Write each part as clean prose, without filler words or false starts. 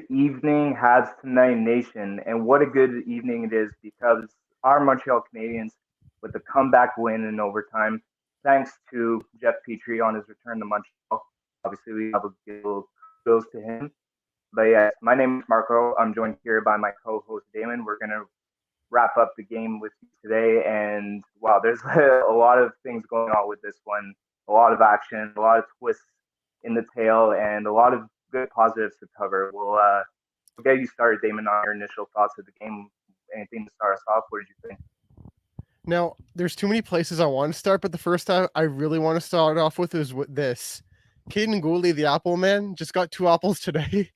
evening, Habs Tonight Nation. And what a good evening it is because our Montreal Canadiens, with a comeback win in overtime, thanks to Jeff Petrie on his return to Montreal. Obviously, we have a good little kudos to him. But yes, my name is Marco. I'm joined here by my co-host Damon. We're gonna wrap up the game with you today. And wow, there's a lot of things going on with this one. A lot of action, a lot of twists in the tail, and a lot of good positives to cover. We'll get you started, Damon, on your initial thoughts of the game. Anything to start us off? What did you think? Now, there's too many places I want to start, but the first I really want to start off with is with this. Caden Gooley, the Apple Man, just got 2 apples today,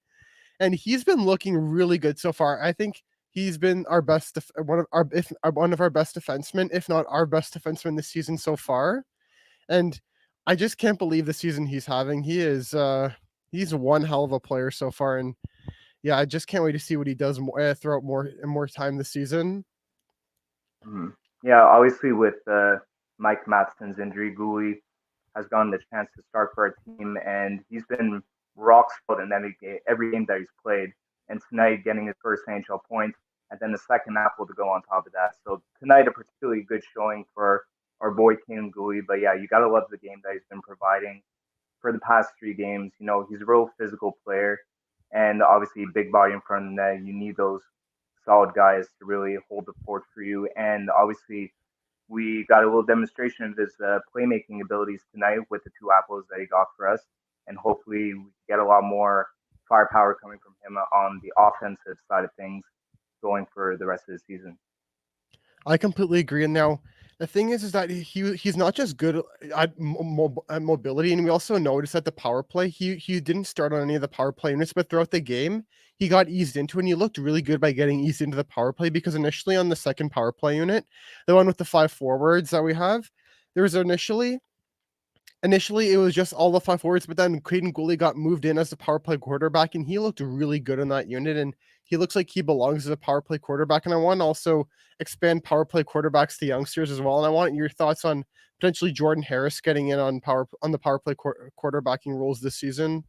and he's been looking really good so far. I think he's been our best, one of our best defensemen, if not our best defenseman this season so far. And I just can't believe the season he's having. He's one hell of a player so far, and yeah, I just can't wait to see what he does throughout more time this season. Mhm. Yeah, obviously with Mike Matheson's injury, Gooley has gotten the chance to start for our team, and he's been rock solid in every game that he's played. And tonight, getting his first NHL point, and then the second apple to go on top of that. So tonight, a particularly good showing for our boy King Gooley. But yeah, you gotta love the game that he's been providing for the past 3 games. You know, he's a real physical player, and obviously big body in front of the net. You need those solid guys to really hold the fort for you. And obviously, we got a little demonstration of his playmaking abilities tonight with the 2 apples that he got for us. And hopefully, we get a lot more firepower coming from him on the offensive side of things going for the rest of the season. I completely agree. And now the thing is that he's not just good at mobility, and we also noticed that the power play he didn't start on any of the power play units, but throughout the game he got eased into, and he looked really good by getting eased into the power play. Because initially on the second power play unit, the one with the 5 forwards that we have, there was initially it was just all the 5 forwards, but then Caden Gooley got moved in as the power play quarterback, and he looked really good in that unit. And he looks like he belongs as a power play quarterback. And I want to also expand power play quarterbacks to youngsters as well. And I want your thoughts on potentially Jordan Harris getting in on the power play quarterbacking roles this season.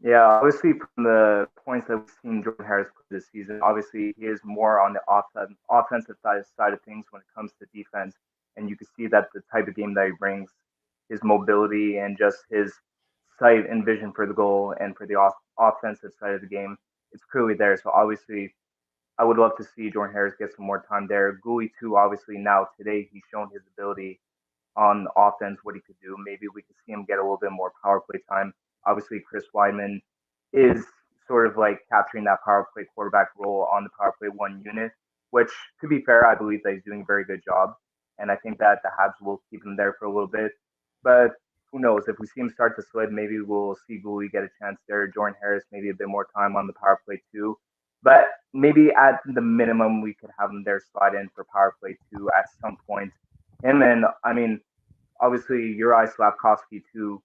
Yeah, obviously from the points that we've seen Jordan Harris play this season, obviously he is more on the offensive side of things when it comes to defense, and you can see that the type of game that he brings, his mobility and just his sight and vision for the goal and for the offensive side of the game, it's clearly there. So obviously, I would love to see Jordan Harris get some more time there. Gooley too, obviously now today he's shown his ability on offense, what he could do. Maybe we could see him get a little bit more power play time. Obviously, Chris Weidman is sort of like capturing that power play quarterback role on the power play one unit, which, to be fair, I believe that he's doing a very good job. And I think that the Habs will keep him there for a little bit. But who knows? If we see him start to slid, maybe we'll see Gooley get a chance there. Jordan Harris, maybe a bit more time on the power play too. But maybe at the minimum, we could have him there slide in for power play two at some point. Him and, I mean, obviously Uri Slavkovsky too,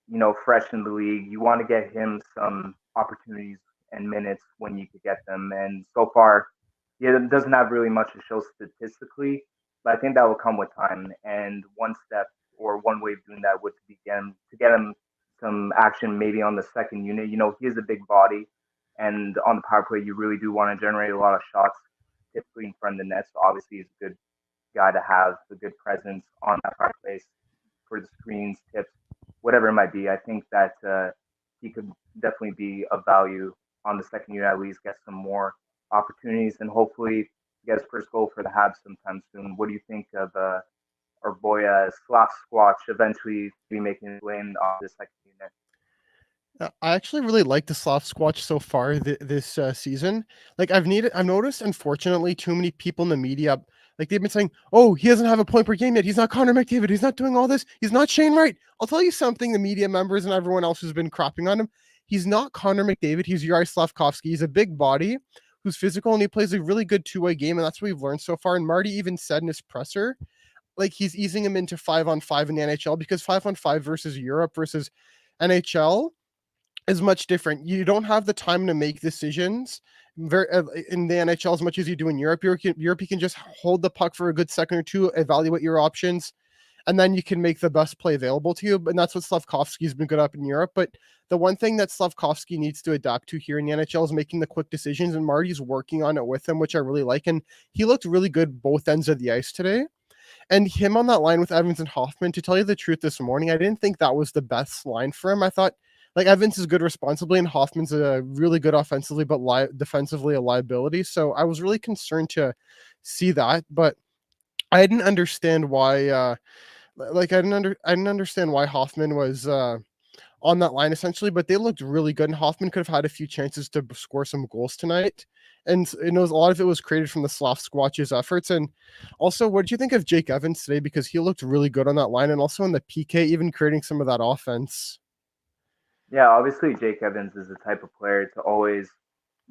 you know, fresh in the league. You want to get him some opportunities and minutes when you could get them. And so far, he doesn't have really much to show statistically, but I think that will come with time. And one step or one way of doing that would be to get him some action maybe on the second unit. You know, he is a big body, and on the power play, you really do want to generate a lot of shots, typically in front of the net. So obviously, he's a good guy to have, a good presence on that power play for the screens, tips, whatever it might be. I think that he could definitely be of value on the second unit, at least get some more opportunities, and hopefully get his first goal for the Habs sometime soon. What do you think of our boy Slav Squatch eventually be making his way in on the second unit? I actually really like the Slav Squatch so far this season. Like I've noticed, unfortunately, too many people in the media, like they've been saying, "Oh, he doesn't have a point per game yet. He's not Connor McDavid. He's not doing all this. He's not Shane Wright." I'll tell you something: the media members and everyone else who's been crapping on him, he's not Connor McDavid. He's Yuri Slavkovsky. He's a big body who's physical, and he plays a really good two-way game, and that's what we've learned so far. And Marty even said in his presser, like he's easing him into 5-on-5 in the NHL, because 5-on-5 versus Europe versus NHL is much different. You don't have the time to make decisions in the NHL as much as you do in Europe. Europe, you can just hold the puck for a good second or two, evaluate your options, and then you can make the best play available to you. And that's what Slavkovsky's been good at in Europe. But the one thing that Slavkovsky needs to adapt to here in the NHL is making the quick decisions, and Marty's working on it with him, which I really like. And he looked really good both ends of the ice today. And him on that line with Evans and Hoffman, to tell you the truth, this morning, I didn't think that was the best line for him. I thought like Evans is good responsibly, and Hoffman's a really good offensively, but defensively a liability. So I was really concerned to see that, but I didn't understand why. I didn't understand why Hoffman was on that line essentially, but they looked really good. And Hoffman could have had a few chances to score some goals tonight. And it knows a lot of it was created from the Slav Squatch's efforts. And also, what did you think of Jake Evans today? Because he looked really good on that line, and also in the PK, even creating some of that offense. Yeah, obviously Jake Evans is the type of player to always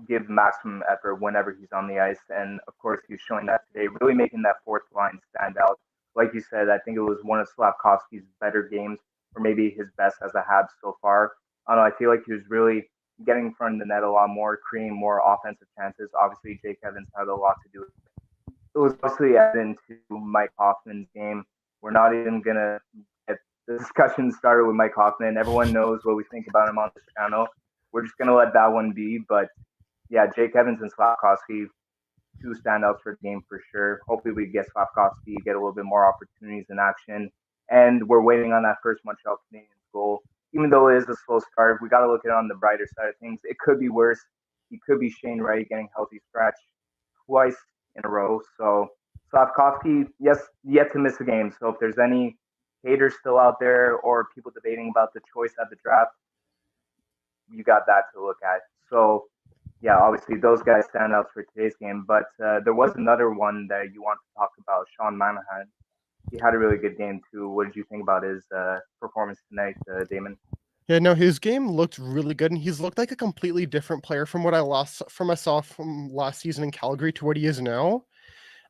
give maximum effort whenever he's on the ice, and of course he's showing that today, really making that fourth line stand out. Like you said, I think it was one of Slavkovsky's better games, or maybe his best as a Habs so far. I don't know. I feel like he was really getting in front of the net a lot more, creating more offensive chances. Obviously, Jake Evans had a lot to do with it. It was mostly evident to Mike Hoffman's game. We're not even gonna get the discussion started with Mike Hoffman. Everyone knows what we think about him on this channel. We're just gonna let that one be. But yeah, Jake Evans and Slavkovsky, two standouts for the game for sure. Hopefully, we get Slavkovsky, get a little bit more opportunities in action. And we're waiting on that first Montreal Canadiens goal. Even though it is a slow start, we got to look at it on the brighter side of things. It could be worse. He could be Shane Wright getting healthy scratch twice in a row. So Slavkovsky, yes, yet to miss a game. So if there's any haters still out there or people debating about the choice at the draft, you got that to look at. So yeah, obviously those guys stand out for today's game. But there was another one that you want to talk about, Sean Monahan. He had a really good game too. What did you think about his performance tonight, Damon? Yeah, no, his game looked really good, and he's looked like a completely different player from what I saw from last season in Calgary to what he is now.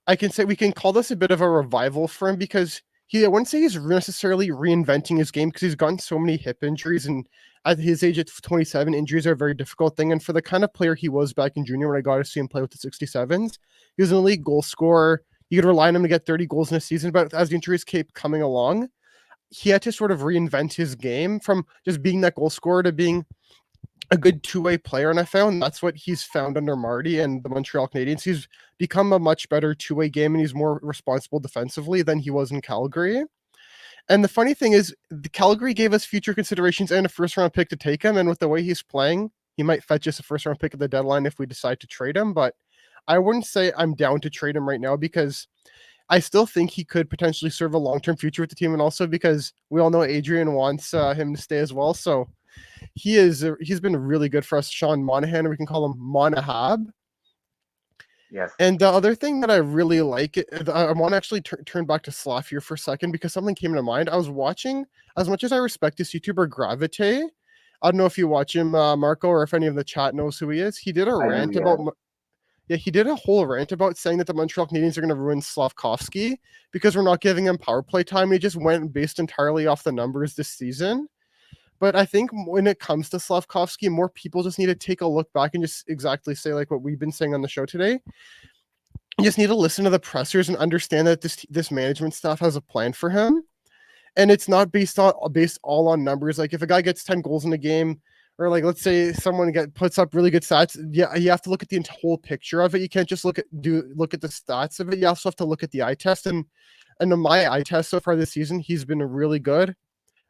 I can say we can call this a bit of a revival for him because I wouldn't say he's necessarily reinventing his game because he's gotten so many hip injuries, and at his age at 27, injuries are a very difficult thing. And for the kind of player he was back in junior when I got to see him play with the 67s, he was an elite goal scorer. You could rely on him to get 30 goals in a season, but as the injuries kept coming along, he had to sort of reinvent his game from just being that goal scorer to being a good two-way player, and I found that's what he's found under Marty and the Montreal Canadiens. He's become a much better two-way game, and he's more responsible defensively than he was in Calgary. And the funny thing is, the Calgary gave us future considerations and a first-round pick to take him, and with the way he's playing, he might fetch us a first-round pick at the deadline if we decide to trade him, but I wouldn't say I'm down to trade him right now because I still think he could potentially serve a long-term future with the team, and also because we all know Adrian wants him to stay as well, so he's been really good for us. Sean Monahan, or we can call him Monahab. Yes. And the other thing that I really like, I want to actually turn back to Slav here for a second because something came to mind. I was watching, as much as I respect this YouTuber Gravite, I don't know if you watch him, Marco, or if any of the chat knows who he is. He did a I do, rant yeah. about, yeah, he did a whole rant about saying that the Montreal Canadiens are going to ruin Slavkovsky because we're not giving him power play time. He just went based entirely off the numbers this season. But I think when it comes to Slavkovsky, more people just need to take a look back and just exactly say like what we've been saying on the show today. You just need to listen to the pressers and understand that this management staff has a plan for him, and it's not based all on numbers. Like if a guy gets 10 goals in a game, or like let's say someone puts up really good stats, yeah, you have to look at the whole picture of it. You can't just look at the stats of it. You also have to look at the eye test, and in my eye test so far this season, he's been really good.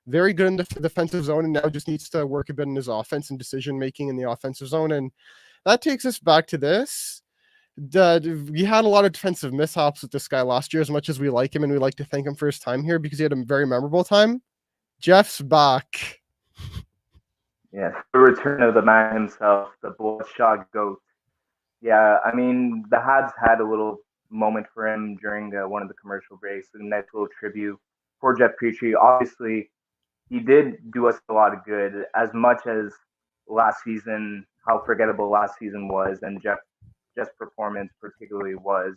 Very good in the defensive zone, and now just needs to work a bit in his offense and decision making in the offensive zone. And that takes us back to this. We had a lot of defensive mishaps with this guy last year, as much as we like him and we like to thank him for his time here because he had a very memorable time. Jeff's back. Yes, the return of the man himself, the bloodshot goat. Yeah, I mean, the Habs had a little moment for him during one of the commercial breaks, a nice little tribute for Jeff Petrie. Obviously, he did do us a lot of good, as much as last season, how forgettable last season was, and Jeff's performance particularly was.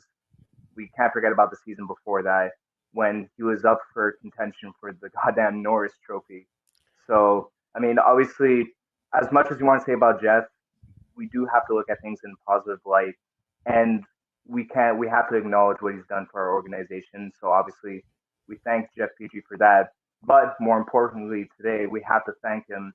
We can't forget about the season before that when he was up for contention for the goddamn Norris Trophy. So, I mean, obviously, as much as you want to say about Jeff, we do have to look at things in positive light, and we have to acknowledge what he's done for our organization. So obviously, We thank Jeff Petrie for that. But more importantly, today we have to thank him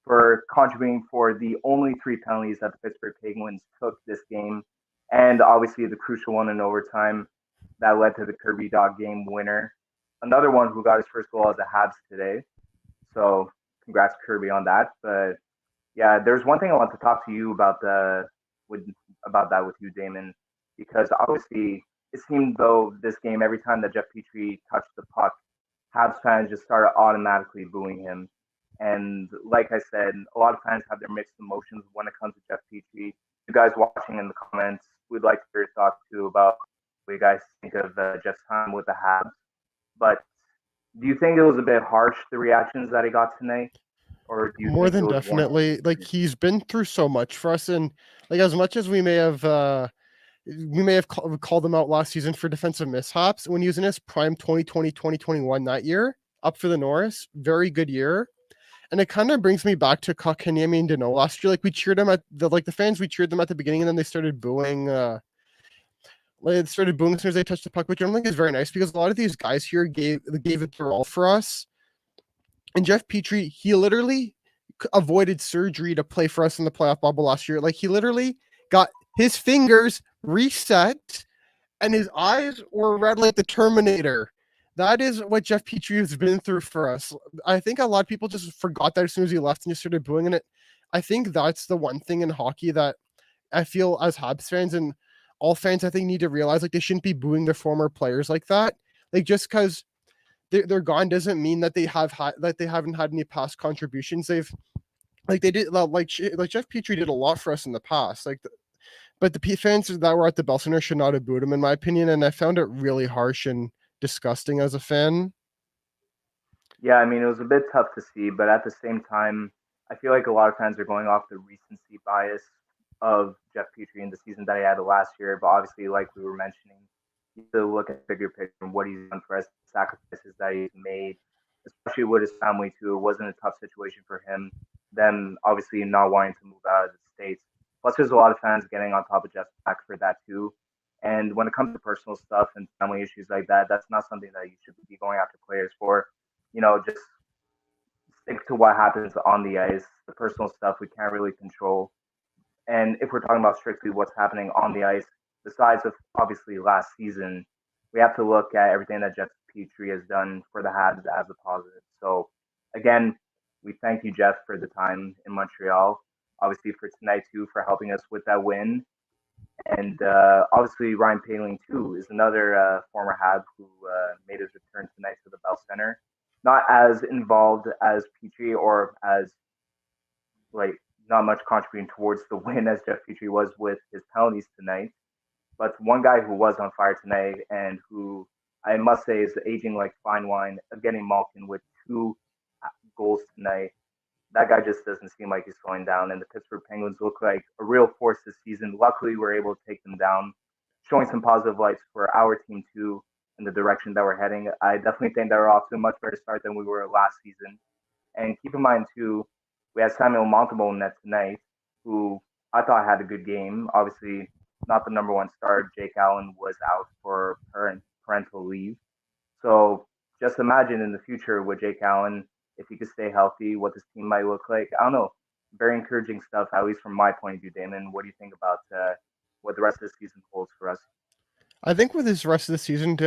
for contributing for the only three penalties that the Pittsburgh Penguins took this game, and obviously the crucial one in overtime that led to the Kirby Dach game winner. Another one who got his first goal as a Habs today. So congrats Kirby on that. But yeah, there's one thing I want to talk to you about with about that with you, Damon, because obviously it seemed though this game every time that Jeff Petrie touched the puck, Habs fans just started automatically booing him. And like I said, a lot of fans have their mixed emotions when it comes to Jeff Petrie. You guys watching in the comments, we'd like to hear your thoughts too about what you guys think of Jeff's time with the Habs. But do you think it was a bit harsh, the reactions that he got tonight? Or do you More think it than was warranted? definitely. Like, he's been through so much for us, and like as much as we may have called him out last season for defensive mishaps when he was in his prime 2020 2021 that year up for the Norris, very good year. And it kind of brings me back to Kotkaniemi and Danault last year. Like, we cheered them at the fans, we cheered them at the beginning, and then they started booing as soon as they touched the puck, which I don't think is very nice, because a lot of these guys here gave it their all for us. And Jeff Petrie, he literally avoided surgery to play for us in the playoff bubble last year. Like, he literally got his fingers reset and his eyes were red like the Terminator. That is what Jeff Petrie has been through for us. I think a lot of people just forgot that as soon as he left and just started booing it. I think that's the one thing in hockey that I feel as Habs fans and all fans, I think, need to realize, like, they shouldn't be booing their former players like that. Like, just because they're gone doesn't mean that they haven't had any past contributions. They did like Jeff Petrie did a lot for us in the past. But the fans that were at the Bell Center should not have booed him, in my opinion, and I found it really harsh and disgusting as a fan. Yeah, I mean, it was a bit tough to see, but at the same time, I feel like a lot of fans are going off the recency bias of Jeff Petrie in the season that he had last year. But obviously, like we were mentioning, you have to look at the bigger picture and what he's done for us, the sacrifices that he's made, especially with his family too. It wasn't a tough situation for him. Them obviously not wanting to move out of the states. Plus, there's a lot of fans getting on top of Jeff's back for that too. And when it comes to personal stuff and family issues like that, that's not something that you should be going after players for. Just stick to what happens on the ice. The personal stuff we can't really control. And if we're talking about strictly what's happening on the ice, besides of obviously last season, we have to look at everything that Jeff Petrie has done for the Habs as a positive. So again, we thank you, Jeff, for the time in Montreal. Obviously for tonight too, for helping us with that win. And obviously Ryan Paling too is another former Hab who made his return tonight to the Bell Center. Not as involved as Petrie or as like not much contributing towards the win as Jeff Petrie was with his penalties tonight. But one guy who was on fire tonight and who I must say is aging like fine wine, getting Malkin with two goals tonight. That guy just doesn't seem like he's slowing down. And the Pittsburgh Penguins look like a real force this season. Luckily, we're able to take them down, showing some positive lights for our team too in the direction that we're heading. I definitely think that we're off to a much better start than we were last season. And keep in mind too, we had Samuel Montembeault in net tonight, who I thought had a good game. Obviously, not the number one star. Jake Allen was out for parental leave. So just imagine in the future with Jake Allen, if he could stay healthy, what this team might look like. I don't know. Very encouraging stuff, at least from my point of view, Damon. What do you think about what the rest of the season holds for us? I think with this rest of the season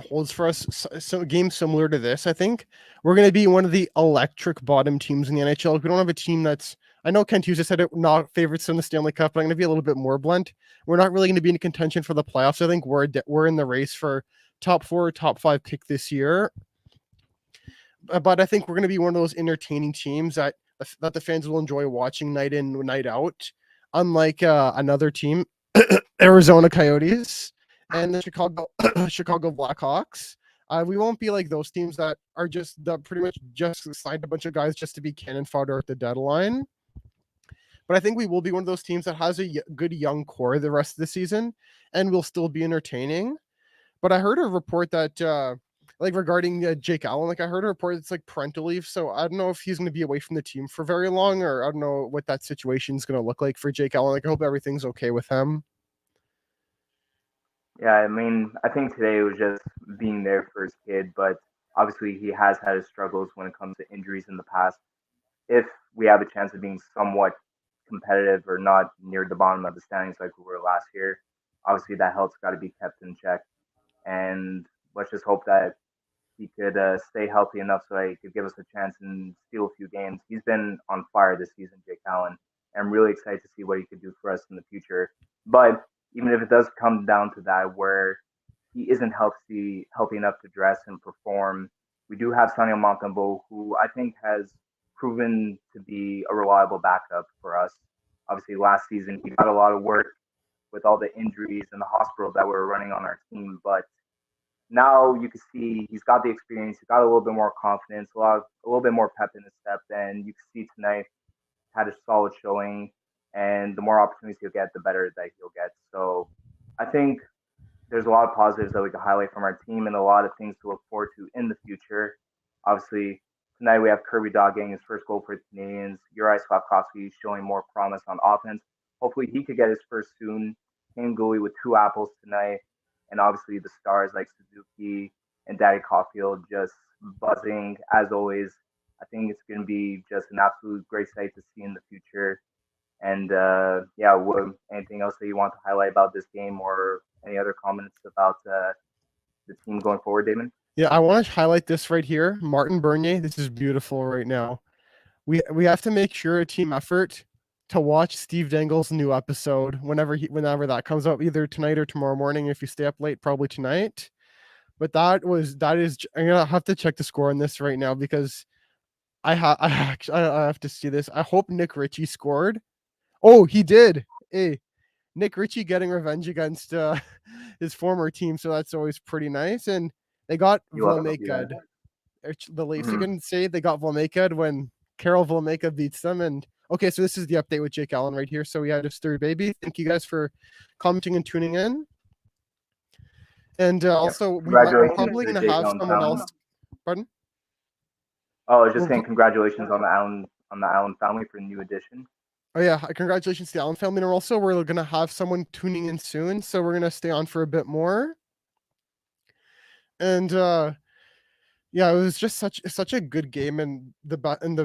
holds for us so games similar to this, I think we're going to be one of the electric bottom teams in the NHL. We don't have a team that's, I know Kent Hughes said it, not favorites in the Stanley Cup, but I'm going to be a little bit more blunt. We're not really going to be in contention for the playoffs. I think we're in the race for top 4, top 5 pick this year. But I think we're going to be one of those entertaining teams that the fans will enjoy watching night in, night out. Unlike another team, Arizona Coyotes and the Chicago Blackhawks. We won't be like those teams that are pretty much just signed a bunch of guys just to be cannon fodder at the deadline. But I think we will be one of those teams that has a good young core the rest of the season and will still be entertaining. But I heard a report that regarding Jake Allen, I heard a report that's like parental leave. So I don't know if he's going to be away from the team for very long, or I don't know what that situation is going to look like for Jake Allen. I hope everything's okay with him. Yeah, I mean, I think today it was just being there for his kid, but obviously he has had his struggles when it comes to injuries in the past. If we have a chance of being somewhat competitive or not near the bottom of the standings like we were last year, obviously that health's got to be kept in check. And let's just hope that he could stay healthy enough so that he could give us a chance and steal a few games. He's been on fire this season, Jake Allen. And I'm really excited to see what he could do for us in the future. But even if it does come down to that, where he isn't healthy enough to dress and perform, we do have Sonny Montembeau, who I think has proven to be a reliable backup for us. Obviously, last season he got a lot of work with all the injuries and the hospital that were running on our team, but now you can see he's got the experience. He's got a little bit more confidence, a little bit more pep in his step. And you can see tonight had a solid showing. And the more opportunities he'll get, the better that he'll get. So I think there's a lot of positives that we can highlight from our team and a lot of things to look forward to in the future. Obviously, tonight we have Kirby Dach getting his first goal for the Canadians. Uri Slavkovsky showing more promise on offense. Hopefully, he could get his first soon. Kane Gooley with 2 apples tonight. And obviously, the stars like Suzuki and Daddy Caufield just buzzing as always. I think it's going to be just an absolute great sight to see in the future. And yeah, anything else that you want to highlight about this game or any other comments about the team going forward, Damon? Yeah, I want to highlight this right here. Martin Bernier, this is beautiful right now. We have to make sure a team effort to watch Steve Dangle's new episode whenever that comes out, either tonight or tomorrow morning. If you stay up late, probably tonight. But that is I'm gonna have to check the score on this right now because I have to see this. I hope Nick Ritchie scored. Oh, he did. Hey, Nick Ritchie getting revenge against his former team, so that's always pretty nice. And they got You love to see Vlameka. that. The Leafs are Mm-hmm. going to say they got Vlameka when Carol Vlameka beats them. And okay, so this is the update with Jake Allen right here. So we had his third baby. Thank you guys for commenting and tuning in. And Yep. also, we're Congratulations probably to going the to Jake have Allen someone family. else. Pardon? Oh, I was just We're, saying congratulations on the Allen family for the new addition. Oh yeah, congratulations to the Allen family. And also, we're gonna have someone tuning in soon, so we're gonna stay on for a bit more. And yeah, it was just such a good game, and the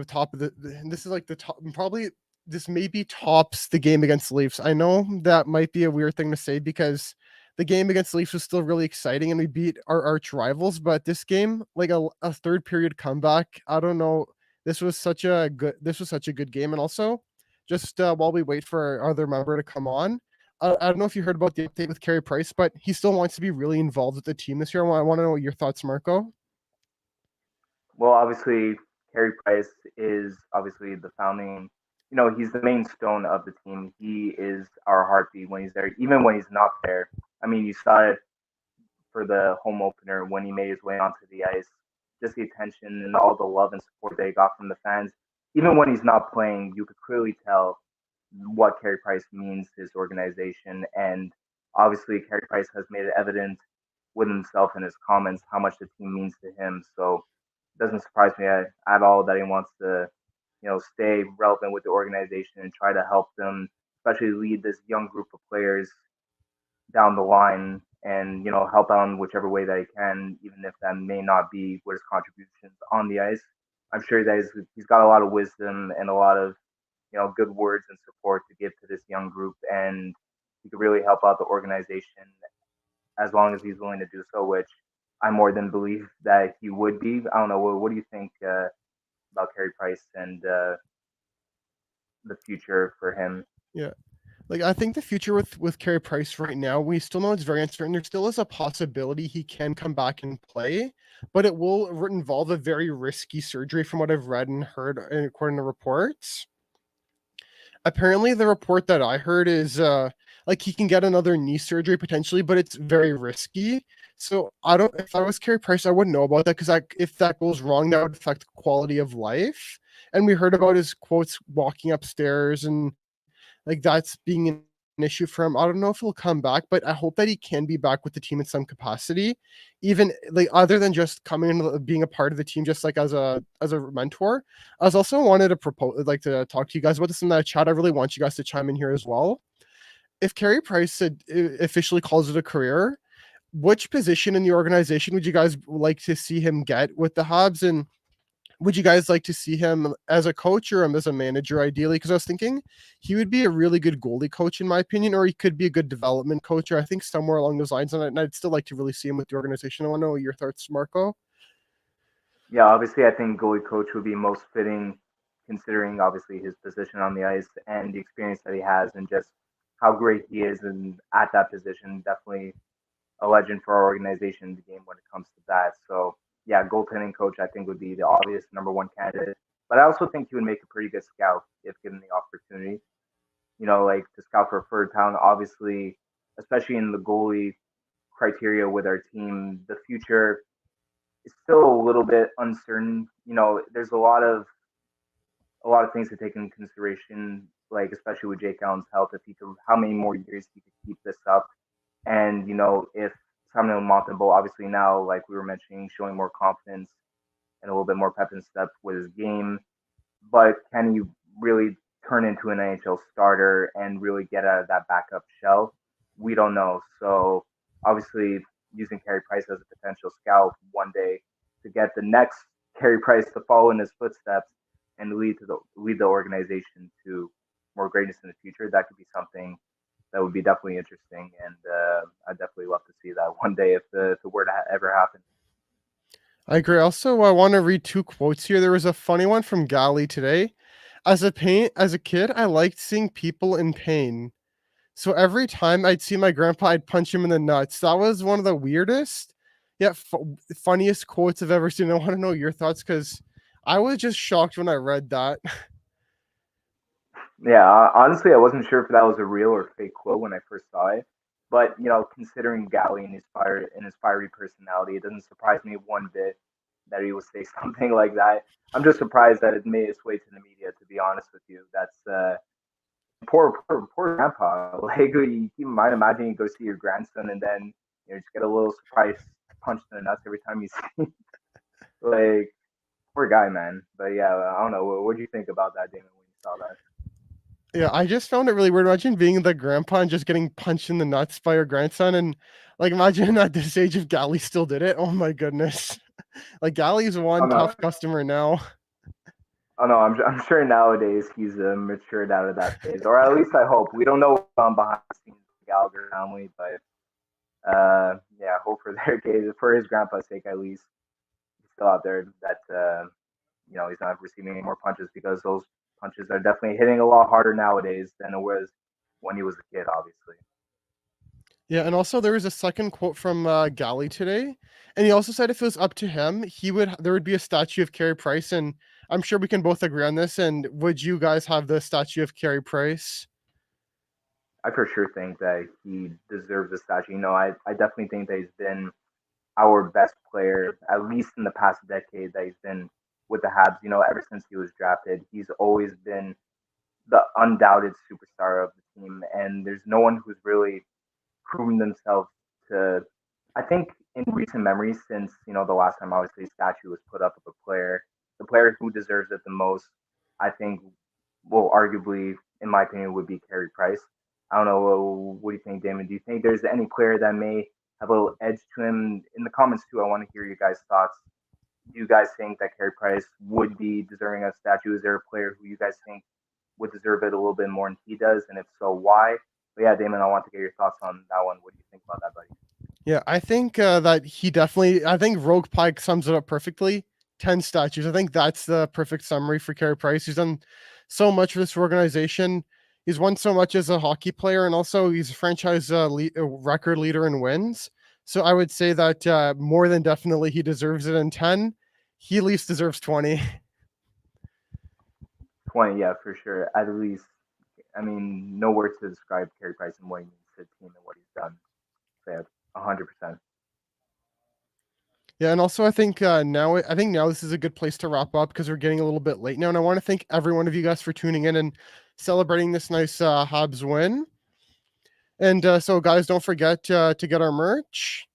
top of and this is like the top, probably this maybe tops the game against the Leafs. I know that might be a weird thing to say because the game against the Leafs was still really exciting, and we beat our arch rivals. But this game, like a third period comeback, I don't know. This was such a good game, and also just while we wait for our other member to come on. I don't know if you heard about the update with Carey Price, but he still wants to be really involved with the team this year. I want to know what your thoughts, Marco. Well, obviously, Carey Price is obviously the founding. He's the main stone of the team. He is our heartbeat when he's there, even when he's not there. I mean, you saw it for the home opener when he made his way onto the ice. Just the attention and all the love and support that he got from the fans. Even when he's not playing, you could clearly tell what Carey Price means to his organization. And obviously, Carey Price has made it evident with himself and his comments how much the team means to him. So it doesn't surprise me at all that he wants to, stay relevant with the organization and try to help them, especially lead this young group of players down the line and help out in whichever way that he can, even if that may not be with his contributions on the ice. I'm sure that he's got a lot of wisdom and a lot of good words and support to give to this young group, and he could really help out the organization as long as he's willing to do so, which I more than believe that he would be. I don't know. What do you think about Carey Price and the future for him? Yeah. Like I think the future with Carey Price right now, we still know it's very uncertain. There still is a possibility he can come back and play, but it will involve a very risky surgery from what I've read and heard according to reports. Apparently the report that I heard is like he can get another knee surgery potentially, but it's very risky. So I don't if I was Carey Price, I wouldn't know about that because if that goes wrong, that would affect quality of life. And we heard about his quotes walking upstairs and like that's being an issue for him. I don't know if he'll come back, but I hope that he can be back with the team in some capacity, even like other than just coming and being a part of the team, just like as a mentor. I was also wanted to propose like to talk to you guys about this in the chat. I really want you guys to chime in here as well. if Carey Price officially calls it a career, which position in the organization would you guys like to see him get with the Habs? And would you guys like to see him as a coach or as a manager, ideally? Because I was thinking he would be a really good goalie coach, in my opinion, or he could be a good development coach, or I think somewhere along those lines. And I'd still like to really see him with the organization. I want to know your thoughts, Marco. Yeah, obviously, I think goalie coach would be most fitting, considering obviously his position on the ice and the experience that he has, and just how great he is and at that position. Definitely a legend for our organization in the game when it comes to that. So yeah, goaltending coach I think would be the obvious number one candidate. But I also think he would make a pretty good scout if given the opportunity. Like to scout for further talent. Obviously, especially in the goalie criteria with our team, the future is still a little bit uncertain. There's a lot of things to take into consideration, like especially with Jake Allen's health, if he could, how many more years he could keep this up, and if Samuel Montembeau, obviously now, like we were mentioning, showing more confidence and a little bit more pep and step with his game, but can he really turn into an NHL starter and really get out of that backup shell? We don't know. So obviously, using Carey Price as a potential scout one day to get the next Carey Price to follow in his footsteps and lead the organization to more greatness in the future, that could be something that would be definitely interesting, and I'd definitely love to see that one day if the were to ever happen. I agree. Also, I want to read two quotes here. There was a funny one from Galley today. As a kid, I liked seeing people in pain. So every time I'd see my grandpa, I'd punch him in the nuts. That was one of the weirdest, yet funniest quotes I've ever seen. I want to know your thoughts because I was just shocked when I read that. Yeah, honestly, I wasn't sure if that was a real or fake quote when I first saw it, but considering Galley and his fiery personality, it doesn't surprise me one bit that he would say something like that. I'm just surprised that it made its way to the media. To be honest with you, that's poor grandpa. Like, you keep in mind, imagine you go see your grandson and then just get a little surprise punch in the nuts every time you see. Like, poor guy, man. But yeah, I don't know. What do you think about that, Damon, when you saw that? Yeah, I just found it really weird. Imagine being the grandpa and just getting punched in the nuts by your grandson, and like imagine at this age if Galley still did it. Oh my goodness! Like Galley's Oh one no, tough customer now. oh no. I'm sure nowadays he's matured out of that phase, or at least I hope. We don't know what's on behind the scenes with the Gallagher family, but yeah, hope for their case, for his grandpa's sake at least, he's still out there. That he's not receiving any more punches, because those punches are definitely hitting a lot harder nowadays than it was when he was a kid, obviously. Yeah, and also there was a second quote from Galley today, and he also said if it was up to him, there would be a statue of Carey Price, and I'm sure we can both agree on this. And would you guys have the statue of Carey Price? I for sure think that he deserves a statue. I definitely think that he's been our best player, at least in the past decade that he's been with the Habs. Ever since he was drafted, he's always been the undoubted superstar of the team, and there's no one who's really proven themselves to. I think in recent memory, since the last time obviously a statue was put up of a player, the player who deserves it the most, I think, well, arguably, in my opinion, would be Carey Price. I don't know. What do you think, Damon? Do you think there's any player that may have a little edge to him? In the comments too, I want to hear you guys' thoughts. Do you guys think that Carey Price would be deserving of a statue? Is there a player who you guys think would deserve it a little bit more than he does? And if so, why? But yeah, Damon, I want to get your thoughts on that one. What do you think about that, buddy? Yeah, I think that he definitely. I think Rogue Pike sums it up perfectly. 10 statues. I think that's the perfect summary for Carey Price. He's done so much for this organization. He's won so much as a hockey player, and also he's a franchise record leader in wins. So I would say that more than definitely he deserves it in 10. He at least deserves 20. 20, yeah, for sure. At least, I mean, no words to describe Carey Price and what he means to the team and what he's done. Say 100%. Yeah, and also I think now this is a good place to wrap up because we're getting a little bit late now, and I want to thank every one of you guys for tuning in and celebrating this nice Habs win. And so, guys, don't forget to get our merch.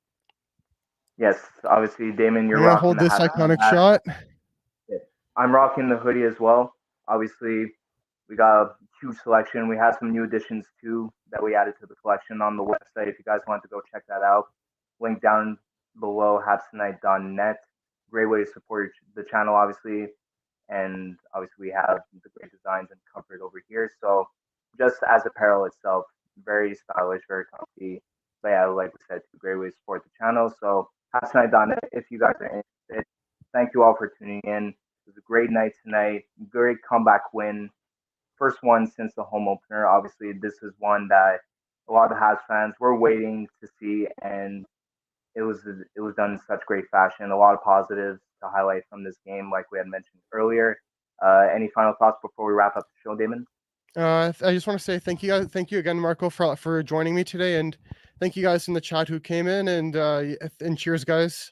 Yes, obviously, Damon, I'm you're gonna rocking hold the this hat. iconic shot. I'm rocking the hoodie as well. Obviously, we got a huge selection. We have some new additions too that we added to the collection on the website. If you guys want to go check that out, link down below, habstonight.net. Great way to support the channel, obviously. And obviously, we have the great designs and comfort over here. So, just as apparel itself, very stylish, very comfy. But yeah, like we said, great way to support the channel. So, habstonight.net if you guys are interested. Thank you all for tuning in. It was a great night tonight. Great comeback win. First one since the home opener. Obviously, this is one that a lot of the Habs fans were waiting to see, and it was done in such great fashion. A lot of positives to highlight from this game, like we had mentioned earlier. Any final thoughts before we wrap up the show, Damon? I just want to say thank you guys. Thank you again, Marco, for joining me today, and thank you guys in the chat who came in, and cheers, guys.